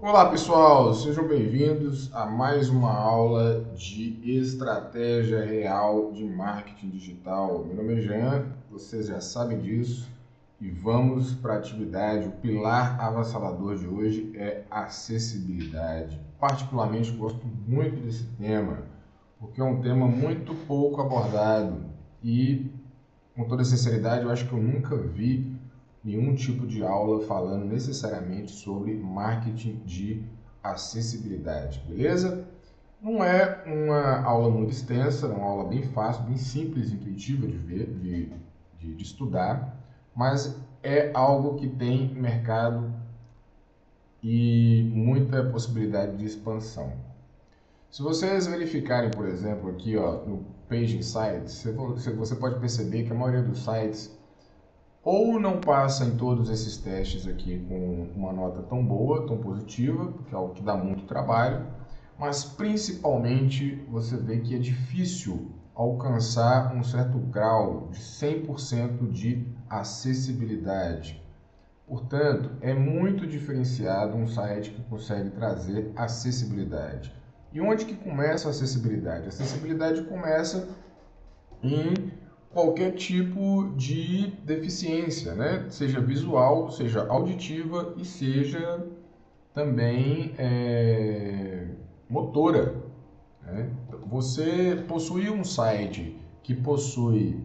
Olá pessoal, sejam bem-vindos a mais uma aula de estratégia real de marketing digital. Meu nome é Jean, vocês já sabem disso e vamos para a atividade. O pilar avassalador de hoje é acessibilidade. Particularmente gosto muito desse tema, porque é um tema muito pouco abordado e, com toda sinceridade, eu acho que eu nunca vi nenhum tipo de aula falando necessariamente sobre marketing de acessibilidade, beleza? Não é uma aula muito extensa, é uma aula bem fácil, bem simples, intuitiva de ver, de estudar, mas é algo que tem mercado e muita possibilidade de expansão. Se vocês verificarem, por exemplo, aqui ó, no Page Insights, você pode perceber que a maioria dos sites ou não passa em todos esses testes aqui com uma nota tão boa, tão positiva, porque é algo que dá muito trabalho, mas principalmente você vê que é difícil alcançar um certo grau de 100% de acessibilidade. Portanto, é muito diferenciado um site que consegue trazer acessibilidade. E onde que começa a acessibilidade? A acessibilidade começa em qualquer tipo de deficiência, né? Seja visual, seja auditiva e seja também motora. Né? Você possuir um site que possui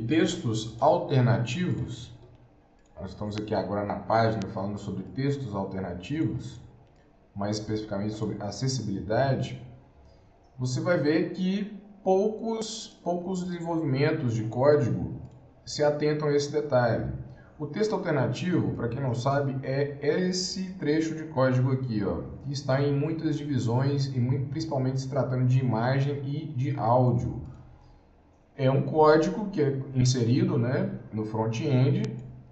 textos alternativos. Nós estamos aqui agora na página falando sobre textos alternativos, mais especificamente sobre acessibilidade. Você vai ver que poucos desenvolvimentos de código se atentam a esse detalhe. O texto alternativo, para quem não sabe, é esse trecho de código aqui, ó, que está em muitas divisões e principalmente se tratando de imagem e de áudio. É um código que é inserido, né, no front-end,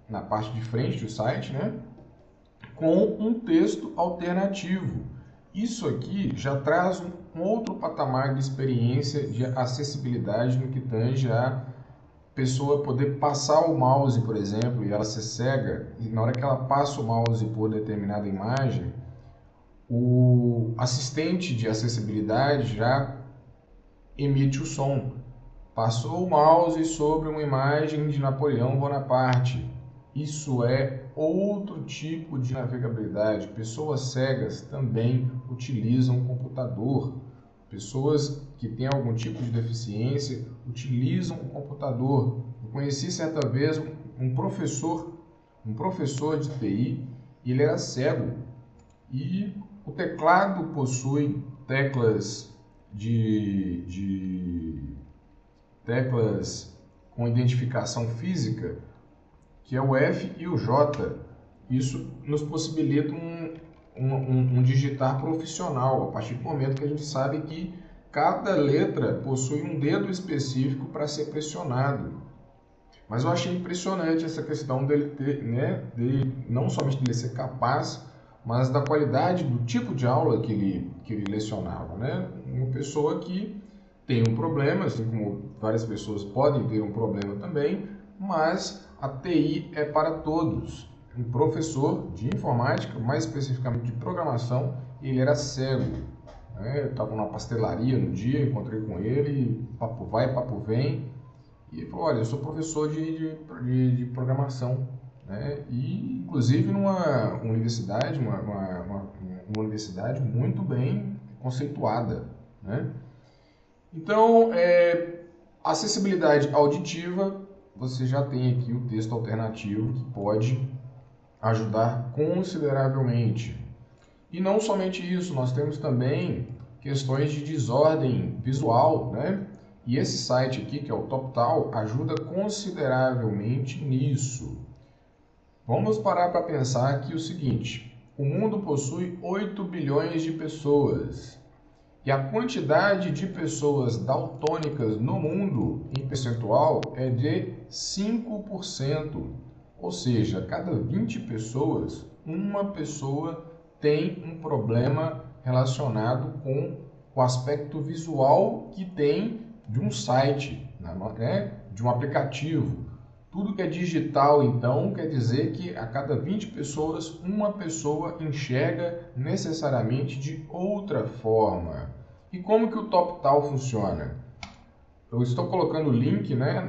na parte de frente do site, né, com um texto alternativo. Isso aqui já traz um outro patamar de experiência de acessibilidade no que tange a pessoa poder passar o mouse, por exemplo, e ela ser cega, e na hora que ela passa o mouse por determinada imagem, o assistente de acessibilidade já emite o som. Passou o mouse sobre uma imagem de Napoleão Bonaparte. Isso é outro tipo de navegabilidade. Pessoas cegas também utilizam o computador. Pessoas que têm algum tipo de deficiência utilizam o computador. Eu conheci certa vez um professor de TI, ele era cego e o teclado possui teclas com identificação física, que é o F e o J. Isso nos possibilita um digitar profissional, a partir do momento que a gente sabe que cada letra possui um dedo específico para ser pressionado. Mas eu achei impressionante essa questão dele ter, né, não somente dele ser capaz, mas da qualidade do tipo de aula que ele lecionava, né? Uma pessoa que tem um problema, assim como várias pessoas podem ter um problema também, mas a TI é para todos. Um professor de informática, mais especificamente de programação, ele era cego. Né? Eu estava numa pastelaria no dia, encontrei com ele, papo vai, papo vem, e ele falou, olha, eu sou professor de programação, né? E inclusive numa universidade, uma universidade muito bem conceituada, né? Então, acessibilidade auditiva, você já tem aqui o texto alternativo que pode ajudar consideravelmente. E não somente isso, nós temos também questões de desordem visual, né? E esse site aqui, que é o TopTal, ajuda consideravelmente nisso. Vamos parar para pensar aqui o seguinte: o mundo possui 8 bilhões de pessoas. E a quantidade de pessoas daltônicas no mundo, em percentual, é de 5%. Ou seja, cada 20 pessoas, uma pessoa tem um problema relacionado com o aspecto visual que tem de um site, né, de um aplicativo. Tudo que é digital, então, quer dizer que a cada 20 pessoas, uma pessoa enxerga necessariamente de outra forma. E como que o TopTal funciona? Eu estou colocando o link, né,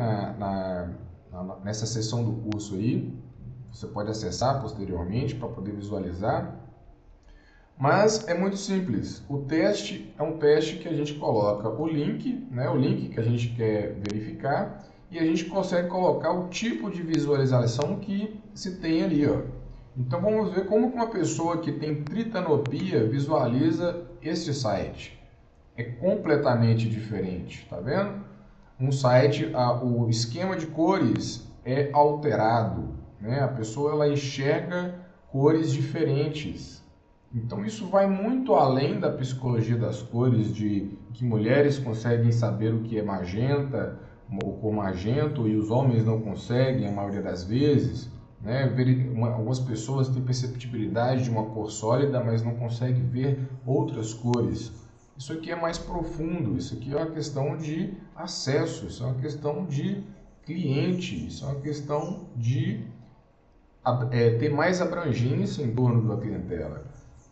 nessa seção do curso aí. Você pode acessar posteriormente para poder visualizar. Mas é muito simples. O teste é um teste que a gente coloca o link, né, o link que a gente quer verificar, e a gente consegue colocar o tipo de visualização que se tem ali, ó. Então vamos ver como uma pessoa que tem tritanopia visualiza este site. É completamente diferente, tá vendo? Um site, o esquema de cores é alterado, né? A pessoa ela enxerga cores diferentes. Então isso vai muito além da psicologia das cores, de que mulheres conseguem saber o que é magenta, ou cor magento, e os homens não conseguem a maioria das vezes, né? Algumas pessoas têm perceptibilidade de uma cor sólida, mas não conseguem ver outras cores. Isso aqui é mais profundo, isso aqui é uma questão de acesso, isso é uma questão de cliente, isso é uma questão de ter mais abrangência em torno da clientela.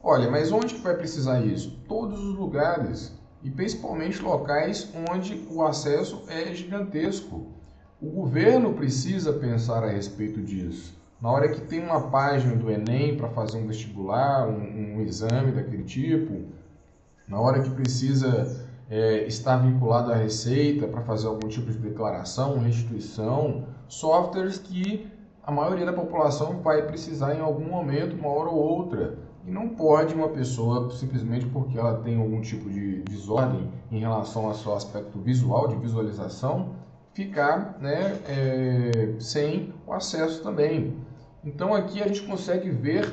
Olha, mas onde que vai precisar isso? Todos os lugares, e principalmente locais onde o acesso é gigantesco. O governo precisa pensar a respeito disso. Na hora que tem uma página do Enem para fazer um vestibular, um exame daquele tipo, na hora que precisa estar vinculado à Receita para fazer algum tipo de declaração, restituição, softwares que a maioria da população vai precisar em algum momento, uma hora ou outra. E não pode uma pessoa, simplesmente porque ela tem algum tipo de desordem em relação ao seu aspecto visual, de visualização, ficar, né, sem o acesso também. Então aqui a gente consegue ver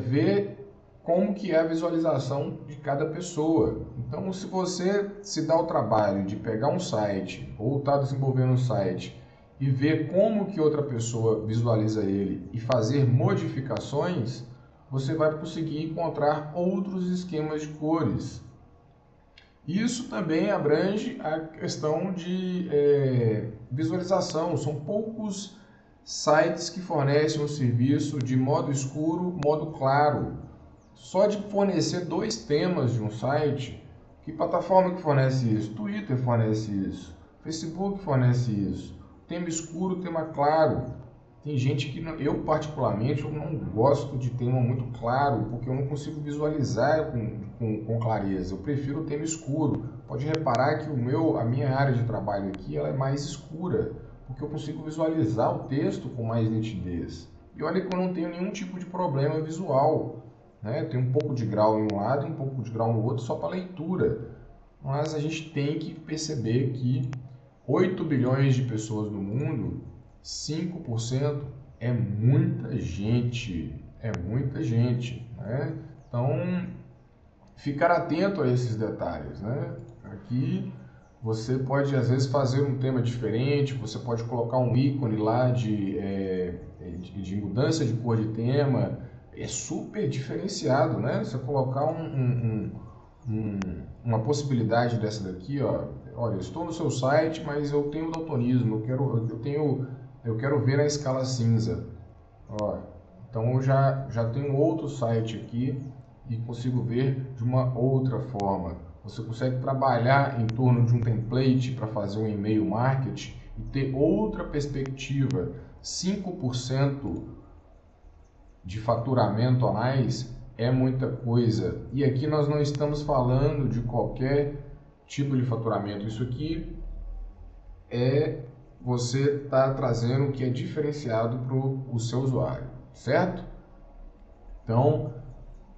ver como que é a visualização de cada pessoa. Então, se você se dá o trabalho de pegar um site ou está desenvolvendo um site e ver como que outra pessoa visualiza ele e fazer modificações, você vai conseguir encontrar outros esquemas de cores. Isso também abrange a questão de visualização. São poucos sites que fornecem um serviço de modo escuro, modo claro. Só de fornecer 2 temas de um site, que plataforma que fornece isso? Twitter fornece isso, Facebook fornece isso, tema escuro, tema claro. Tem gente que, eu particularmente, eu não gosto de tema muito claro, porque eu não consigo visualizar com clareza. Eu prefiro o tema escuro. Pode reparar que a minha área de trabalho aqui ela é mais escura, porque eu consigo visualizar o texto com mais nitidez. E olha que eu não tenho nenhum tipo de problema visual. Tem um pouco de grau em um lado e um pouco de grau no outro só para leitura. Mas a gente tem que perceber que 8 bilhões de pessoas no mundo, 5% é muita gente. É muita gente. Né? Então, ficar atento a esses detalhes. Né? Aqui você pode às vezes fazer um tema diferente, você pode colocar um ícone lá de mudança de cor de tema. É super diferenciado, né? Você colocar uma possibilidade dessa daqui, ó. Olha, eu estou no seu site, mas eu tenho daltonismo, eu quero ver na escala cinza. Ó, então eu já tenho outro site aqui e consigo ver de uma outra forma. Você consegue trabalhar em torno de um template para fazer um e-mail marketing e ter outra perspectiva. 5% de faturamento a mais é muita coisa. E aqui nós não estamos falando de qualquer tipo de faturamento. Isso aqui é você tá trazendo o que é diferenciado para o seu usuário, certo? Então,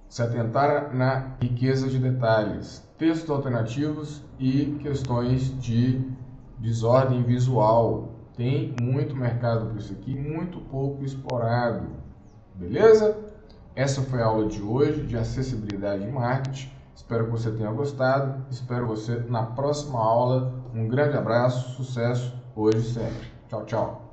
se atentar na riqueza de detalhes, textos alternativos e questões de desordem visual. Tem muito mercado para isso aqui, muito pouco explorado. Beleza? Essa foi a aula de hoje de acessibilidade em marketing. Espero que você tenha gostado. Espero você na próxima aula. Um grande abraço, sucesso, hoje e sempre. Tchau, tchau.